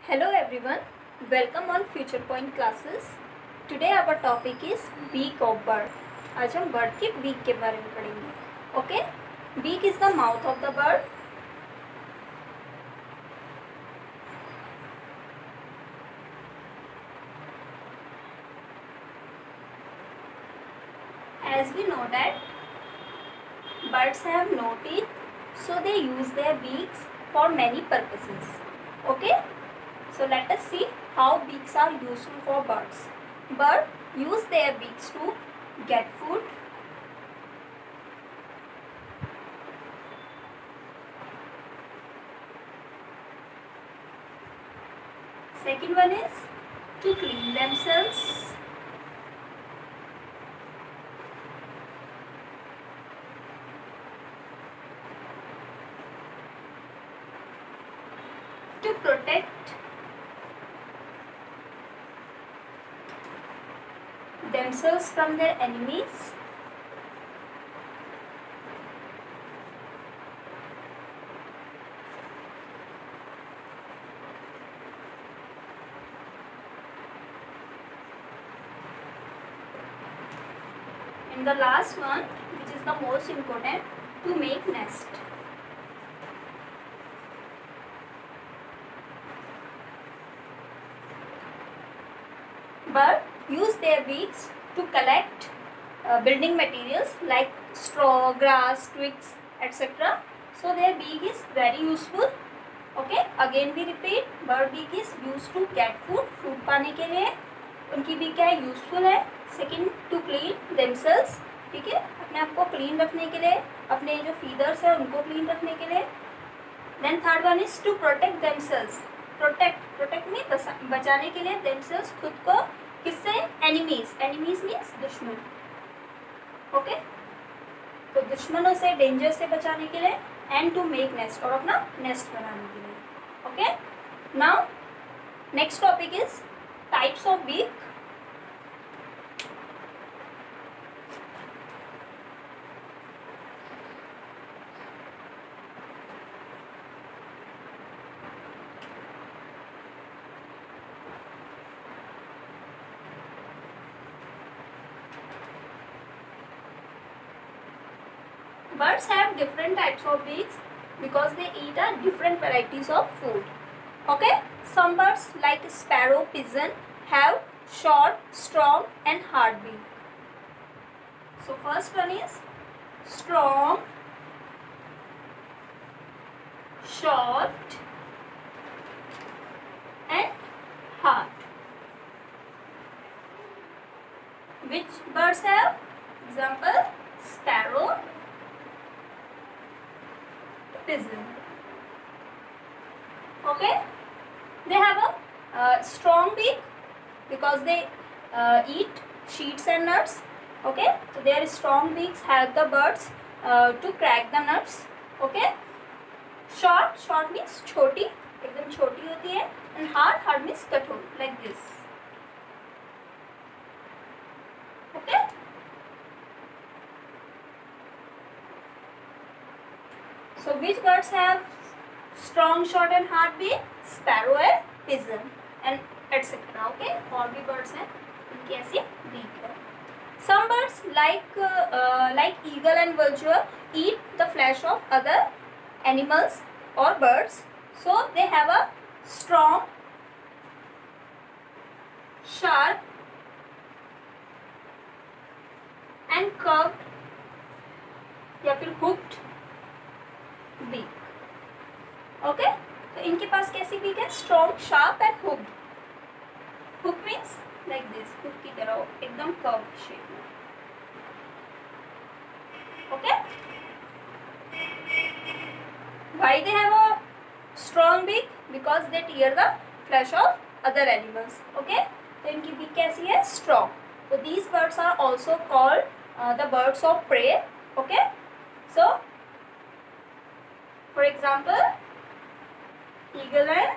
Hello everyone, welcome on Future Point classes. Today our topic is beak of bird. आज हम bird के beak के बारे में पढ़ेंगे. Okay? Beak is the mouth of the bird. As we know that birds have no teeth, so they use their beaks for many purposes. Okay? So let us see how beaks are useful for birds. Birds use their beaks to get food, second one is to clean themselves, to protect themselves from their enemies, and the last one, which is the most important, to make nest. Birds use their beaks to collect building materials like straw, grass, twigs, etc. So their beak is very useful. Okay, again we repeat, bird beak is used to get food. Food पाने के लिए उनकी beak क्या है? Useful है. Second, to clean themselves. ठीक है, अपने आप को clean रखने के लिए, अपने जो feathers है उनको clean रखने के लिए. Then third one is to protect themselves. Protect means बचाने के लिए, themselves खुद को किससे? Enemies means दुश्मन. ओके, तो दुश्मनों से, डेंजर से बचाने के लिए, and to make nest और अपना nest बनाने के लिए. Okay, now next topic is types of beak. Birds have different types of beaks because they eat different varieties of food. Okay, some birds like sparrow, pigeon have short, strong and hard beak. So first one is strong, short and hard. Which birds have? Example, sparrow, pigeon. Okay, they have a strong beak because they eat seeds and nuts. Okay, so their strong beaks help the birds to crack the nuts. Okay, short means छोटी, एकदम छोटी होती है, and hard means कठोर, like this. Okay. So which birds have strong, short and hard beak? Sparrow and pigeon and etc. Okay, और भी birds हैं इनकी ऐसी beak है. Some birds like eagle and vulture eat the flesh of other animals or birds. So they have a strong, sharp and curved या फिर hooked beak. Okay, तो इनके पास कैसी beak है? Strong, sharp and hooked. Hook means like this, hook की तरह एकदम curved shape में. Okay, why they have a strong beak? Because they tear the flesh of other animals. Okay, तो इनकी beak कैसी है? Strong. So these birds are also called the birds of prey. Okay, so for example, eagle and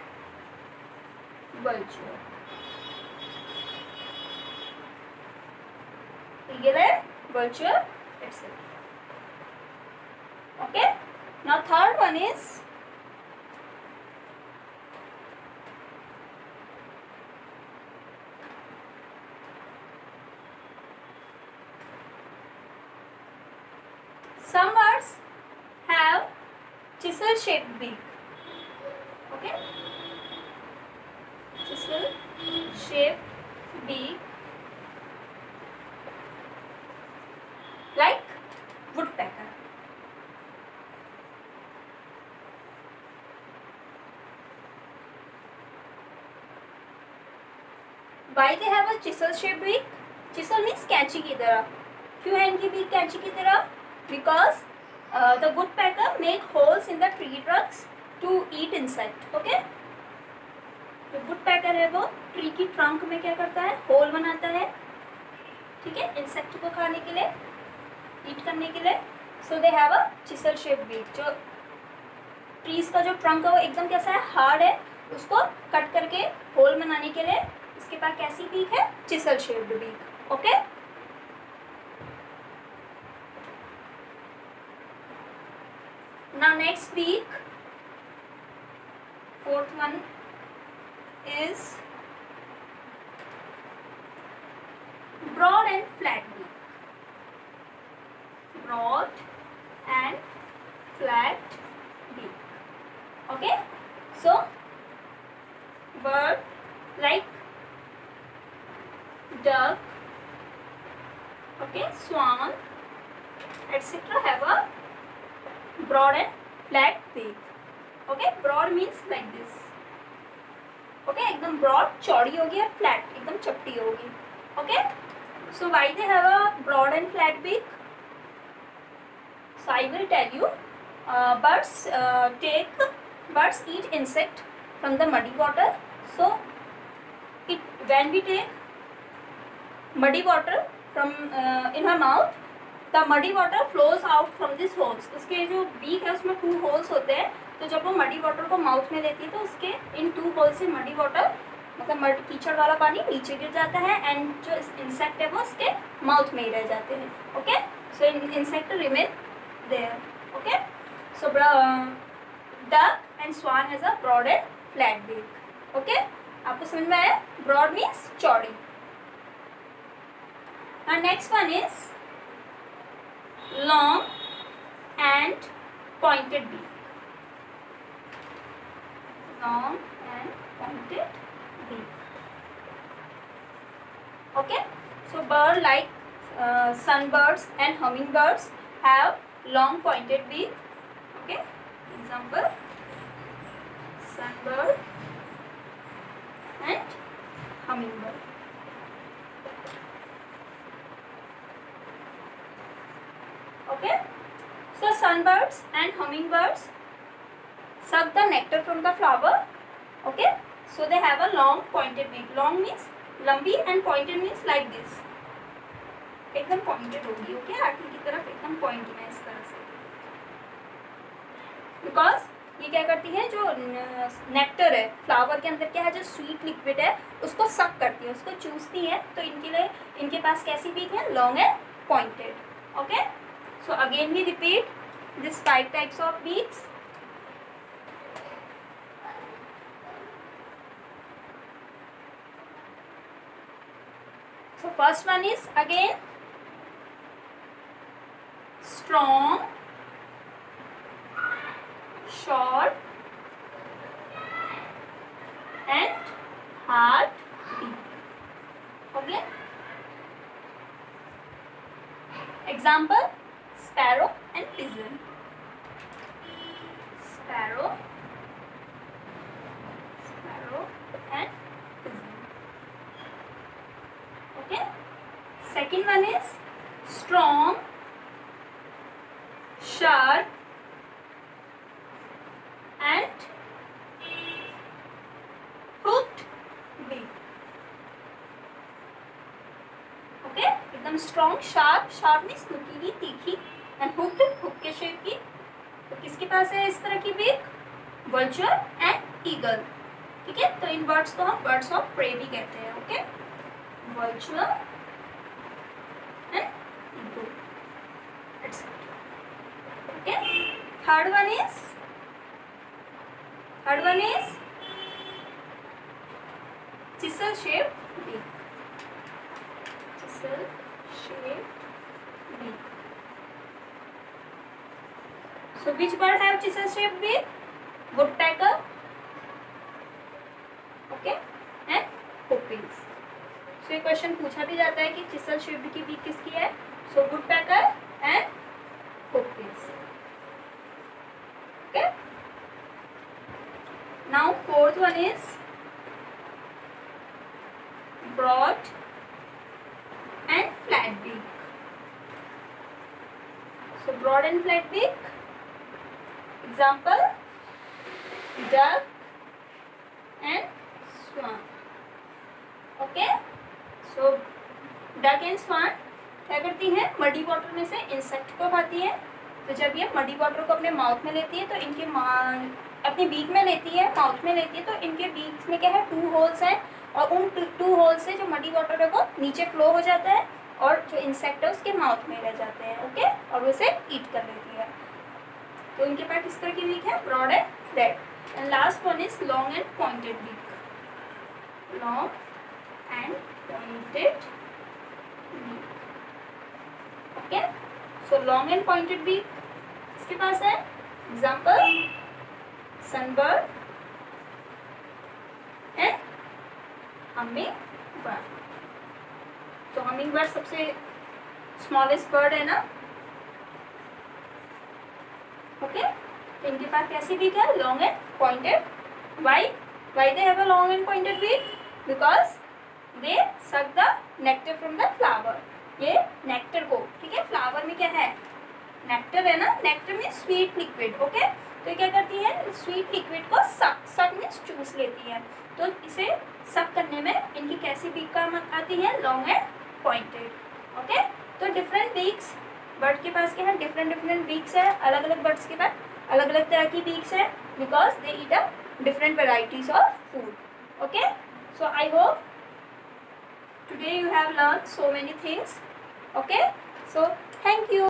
vulture. Eagle and vulture, etc. Okay, now third one is Some birds have chisel shaped beak. Okay, chisel shaped beak like woodpecker. Why they have a chisel shaped beak? Chisel means कैंची की तरह. क्यों है इनकी beak कैंची की तरह? Because the woodpecker make holes in the tree trunks to eat insect. Okay? जो woodpecker है वो ट्री की ट्रंक में क्या करता है? होल बनाता है. ठीक है, इंसेक्ट को खाने के लिए, ईट करने के लिए. So they have a chisel shape beak. जो ट्रीज का जो ट्रंक है वो एकदम कैसा है? हार्ड है. उसको कट करके होल बनाने के लिए इसके पास कैसी बीक है? Chisel shaped beak. Okay, now next beak, fourth one is broad and flat beak. Broad and flat beak. Okay, so bird like duck, okay, swan, etc. have a broad and flat beak. Okay, broad means like this. ओके, एकदम broad चौड़ी होगी और flat एकदम चपटी होगी. Okay, so why they have a broad and flat beak? So I will tell you. Birds eat insect from the muddy water. So when we take muddy water from in her mouth, the muddy water flows out from these holes. उसके जो beak है उसमें 2 holes होते हैं. तो जब वो muddy water को माउथ में लेती है तो उसके इन 2 होल से मडी वाटर मतलब कीचड़ वाला पानी नीचे गिर जाता है एंड जो इंसेक्ट है वो उसके माउथ में ही रह जाते हैं. Okay, so insect remain there. Okay, so duck and swan has a broad and flat beak. Okay, आपको समझ में आया? ब्रॉड मीन्स चौड़ी. And next one is long and pointed beak. Long and pointed beak. Okay, so bird like sunbirds and hummingbirds have long pointed beak. Okay, example sunbird and hummingbird. Okay, so sunbirds and hummingbirds suck the nectar from the flower. Okay, so they have a long pointed beak. Long means लंबी and pointed means like this. एकदम pointed होगी. Okay, आगे की तरफ एकदम point में इस तरह से. Because ये क्या करती है? जो नेक्टर है फ्लावर के अंदर क्या है? जो स्वीट लिक्विड है उसको सक करती है, उसको चूसती है. तो इनके लिए इनके पास कैसी बीक है? Long and pointed. Okay, so again we repeat this 5 types of beaks. So first one is again strong, short and hard beak. Okay. Example, sparrow and pigeon. Sparrow and second one is strong, sharp and hooked beak. Okay, एकदम strong, sharp means नुकीली, तीखी and hooked, hook के shape की. तो किसके पास है इस तरह की बीक? vulture and eagle. ठीक है, तो इन बर्ड्स को हम बर्ड्स ऑफ प्रे भी कहते हैं. Okay, vulture and eagle, etc. Okay, third one is chisel shaped beak. Chisel shaped beak. So which bird have chisel shaped beak? Woodpecker, okay, and hoopies. So ये question पूछा भी जाता है कि चिसल shaped की बीक किसकी है? So woodpecker and hoopies. Okay. Now fourth one is broad and flat beak. So broad and flat beak. Example: duck and swan. Okay. So duck and swan क्या करती हैं? मडी वाटर में से insect को खाती हैं. तो जब ये मडी वाटर को अपने माउथ में लेती है तो इनके अपनी बीक में लेती है, माउथ में लेती है, तो इनके बीक में क्या है? 2 होल्स हैं और उन 2 होल्स से जो मडी वाटर है वो नीचे फ्लो हो जाता है और जो इंसेक्ट है उसके माउथ में रह जाते हैं. ओके. और उसे ईट कर लेती है. तो इनके पास किस तरह की बीक है? Broad and flat. And last one is long and pointed beak. Long and pointed beak. Okay. So long and pointed beak किसके पास है? Example: sunbird and humming bird. तो हमिंग बर्ड सबसे स्मॉलेस्ट बर्ड है ना. Okay. तो इनके पास कैसी बीक है? Long and pointed. Why they have a long and pointed beak? Because they suck the nectar from the flower. ये नेक्टर को, ठीक है, फ्लावर में क्या है? नेक्टर है ना. Nectar means sweet liquid. Okay. तो क्या करती है? स्वीट लिक्विड को सक मीन्स चूस लेती है. तो इसे सक करने में इनकी कैसी बीक काम आती है? Long and pointed. ओके. तो डिफरेंट बीक्स बर्ड के पास क्या है? डिफरेंट बीक्स है. अलग अलग बर्ड्स के पास अलग अलग तरह की बीक्स है because they eat a different varieties of food. Okay. So I hope today you have learned so many things. Okay. So thank you.